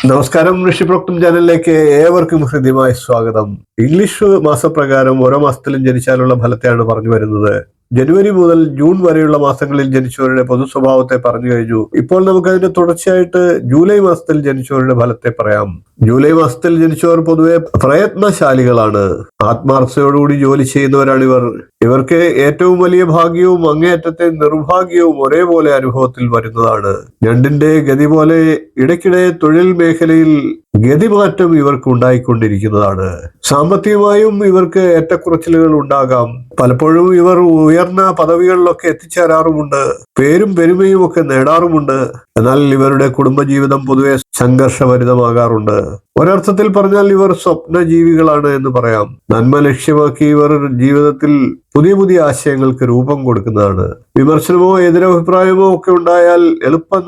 നമസ്കാരം. ഋഷിപ്രോക്തം ചാനലിലേക്ക് ഏവർക്കും ഹൃദ്യമായ സ്വാഗതം. ഇംഗ്ലീഷ് മാസപ്രകാരം ഓരോ മാസത്തിലും ജനിച്ചാലുള്ള ഫലത്തെയാണ് പറഞ്ഞു വരുന്നത്. ജനുവരി മുതൽ ജൂൺ വരെയുള്ള മാസങ്ങളിൽ ജനിച്ചവരുടെ പൊതു സ്വഭാവത്തെ പറഞ്ഞു കഴിഞ്ഞു. ഇപ്പോൾ നമുക്ക് അതിന്റെ തുടർച്ചയായിട്ട് ജൂലൈ മാസത്തിൽ ജനിച്ചവരുടെ ഫലത്തെ പറയാം. ജൂലൈ മാസത്തിൽ ജനിച്ചവർ പൊതുവെ പ്രയത്നശാലികളാണ്. ആത്മാർത്ഥതയോടുകൂടി ജോലി ചെയ്യുന്നവരാണ് ഇവർ. ഇവർക്ക് ഏറ്റവും വലിയ ഭാഗ്യവും അങ്ങേയറ്റത്തെ നിർഭാഗ്യവും ഒരേപോലെ അനുഭവത്തിൽ വരുന്നതാണ്. രണ്ടിന്റെ ഗതി പോലെ ഇടയ്ക്കിടെ തൊഴിൽ മേഖലയിൽ ഗതിമാറ്റം ഇവർക്ക് ഉണ്ടായിക്കൊണ്ടിരിക്കുന്നതാണ്. സാമ്പത്തികമായും ഇവർക്ക് ഏറ്റക്കുറച്ചിലുകൾ ഉണ്ടാകാം. പലപ്പോഴും ഇവർ ഉയർന്ന പദവികളിലൊക്കെ എത്തിച്ചേരാറുമുണ്ട്. പേരും പെരുമയും ഒക്കെ നേടാറുമുണ്ട്. എന്നാൽ ഇവരുടെ കുടുംബജീവിതം പൊതുവെ സംഘർഷഭരിതമാകാറുണ്ട്. ഒരർത്ഥത്തിൽ പറഞ്ഞാൽ ഇവർ സ്വപ്നജീവികളാണ് എന്ന് പറയാം. നന്മ ലക്ഷ്യമാക്കി ഇവർ ജീവിതത്തിൽ പുതിയ പുതിയ ആശയങ്ങൾക്ക് രൂപം കൊടുക്കുന്നതാണ്. വിമർശനമോ എതിരഭിപ്രായമോ ഒക്കെ ഉണ്ടായാൽ എളുപ്പം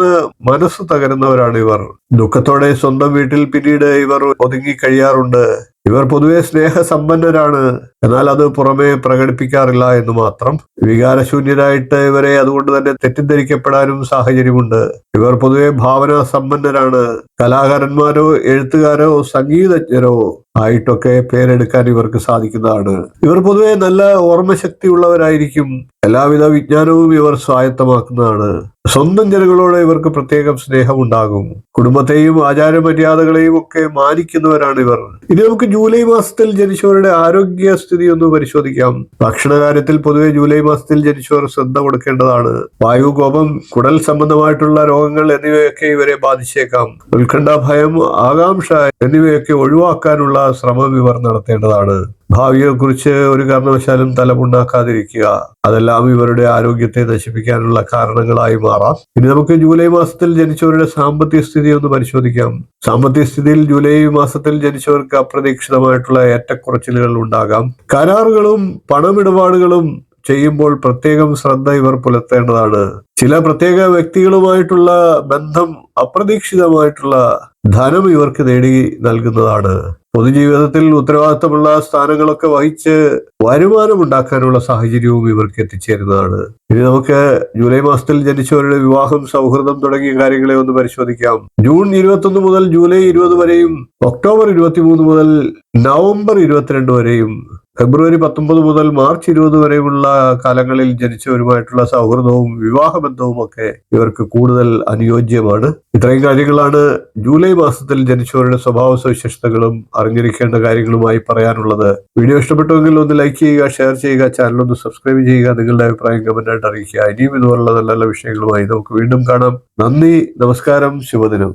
മനസ്സ് തകരുന്നവരാണ് ഇവർ. ദുഃഖത്തോടെ സ്വന്തം വീട്ടിൽ പിന്നീട് ഇവർ ഒതുങ്ങി കഴിയാറുണ്ട്. ഇവർ പൊതുവെ സ്നേഹസമ്പന്നരാണ്. എന്നാൽ അത് പുറമെ പ്രകടിപ്പിക്കാറില്ല എന്ന് മാത്രം. വികാരശൂന്യരായിട്ട് ഇവരെ അതുകൊണ്ട് തന്നെ തെറ്റിദ്ധരിക്കപ്പെടാനും സാഹചര്യമുണ്ട്. ഇവർ പൊതുവെ ഭാവനാ സമ്പന്നരാണ്. കലാകാരന്മാരോ എഴുത്തുകാരോ സംഗീതജ്ഞരോ ആയിട്ടൊക്കെ പേരെടുക്കാൻ ഇവർക്ക് സാധിക്കുന്നതാണ്. ഇവർ പൊതുവെ നല്ല ഓർമ്മശക്തി ഉള്ളവരായിരിക്കും. എല്ലാവിധ വിജ്ഞാനവും ഇവർ സ്വായത്തമാക്കുന്നതാണ്. സ്വന്തം ജനങ്ങളോട് ഇവർക്ക് പ്രത്യേകം സ്നേഹമുണ്ടാകും. കുടുംബത്തെയും ആചാരമര്യാദകളെയും ഒക്കെ മാനിക്കുന്നവരാണ് ഇവർ. ഇനി നമുക്ക് ജൂലൈ മാസത്തിൽ ജനിച്ചവരുടെ ആരോഗ്യസ്ഥിതി ഒന്ന് പരിശോധിക്കാം. ഭക്ഷണകാര്യത്തിൽ പൊതുവെ ജൂലൈ മാസത്തിൽ ജനിച്ചവർ ശ്രദ്ധ കൊടുക്കേണ്ടതാണ്. വായു, കോപം, കുടൽ സംബന്ധമായിട്ടുള്ള രോഗങ്ങൾ എന്നിവയൊക്കെ ഇവരെ ബാധിച്ചേക്കാം. ഉത്കണ്ഠ, ഭയം, ആകാംക്ഷ എന്നിവയൊക്കെ ഒഴിവാക്കാനുള്ള ശ്രമം ഇവർ നടത്തേണ്ടതാണ്. ഭാവിയെ കുറിച്ച് ഒരു കാരണവശാലും തലമുണ്ടാക്കാതിരിക്കുക. അതെല്ലാം ഇവരുടെ ആരോഗ്യത്തെ നശിപ്പിക്കാനുള്ള കാരണങ്ങളായി മാറാം. ഇനി നമുക്ക് ജൂലൈ മാസത്തിൽ ജനിച്ചവരുടെ സാമ്പത്തിക സ്ഥിതി ഒന്ന് പരിശോധിക്കാം. സാമ്പത്തിക സ്ഥിതിയിൽ ജൂലൈ മാസത്തിൽ ജനിച്ചവർക്ക് അപ്രതീക്ഷിതമായിട്ടുള്ള ഏറ്റക്കുറച്ചിലുകൾ ഉണ്ടാകാം. കരാറുകളും പണമിടപാടുകളും ചെയ്യുമ്പോൾ പ്രത്യേകം ശ്രദ്ധ ഇവർ പുലർത്തേണ്ടതാണ്. ചില പ്രത്യേക വ്യക്തികളുമായിട്ടുള്ള ബന്ധം അപ്രതീക്ഷിതമായിട്ടുള്ള ധനം ഇവർക്ക് നേടി നൽകുന്നതാണ്. പൊതുജീവിതത്തിൽ ഉത്തരവാദിത്തമുള്ള സ്ഥാനങ്ങളൊക്കെ വഹിച്ച് വരുമാനം ഉണ്ടാക്കാനുള്ള സാഹചര്യവും ഇവർക്ക് എത്തിച്ചേരുന്നതാണ്. ഇനി നമുക്ക് ജൂലൈ മാസത്തിൽ ജനിച്ചവരുടെ വിവാഹം, സൗഹൃദം തുടങ്ങിയ കാര്യങ്ങളെ ഒന്ന് പരിശോധിക്കാം. ജൂൺ 21 മുതൽ ജൂലൈ 20 വരെയും, ഒക്ടോബർ 23 മുതൽ നവംബർ 22 വരെയും, ഫെബ്രുവരി 19 മുതൽ മാർച്ച് 20 വരെയുള്ള കാലങ്ങളിൽ ജനിച്ചവരുമായിട്ടുള്ള സൗഹൃദവും വിവാഹബന്ധവും ഒക്കെ ഇവർക്ക് കൂടുതൽ അനുയോജ്യമാണ്. ഇത്രയും കാര്യങ്ങളാണ് ജൂലൈ മാസത്തിൽ ജനിച്ചവരുടെ സ്വഭാവ സവിശേഷതകളും അറിഞ്ഞിരിക്കേണ്ട കാര്യങ്ങളുമായി പറയാനുള്ളത്. വീഡിയോ ഇഷ്ടപ്പെട്ടുവെങ്കിൽ ഒന്ന് ലൈക്ക് ചെയ്യുക, ഷെയർ ചെയ്യുക, ചാനൽ ഒന്ന് സബ്സ്ക്രൈബ് ചെയ്യുക, നിങ്ങളുടെ അഭിപ്രായം കമന്റായിട്ട് അറിയിക്കുക. ഇനിയും ഇതുപോലുള്ള നല്ല നല്ല വിഷയങ്ങളുമായി നമുക്ക് വീണ്ടും കാണാം. നന്ദി, നമസ്കാരം, ശുഭദിനം.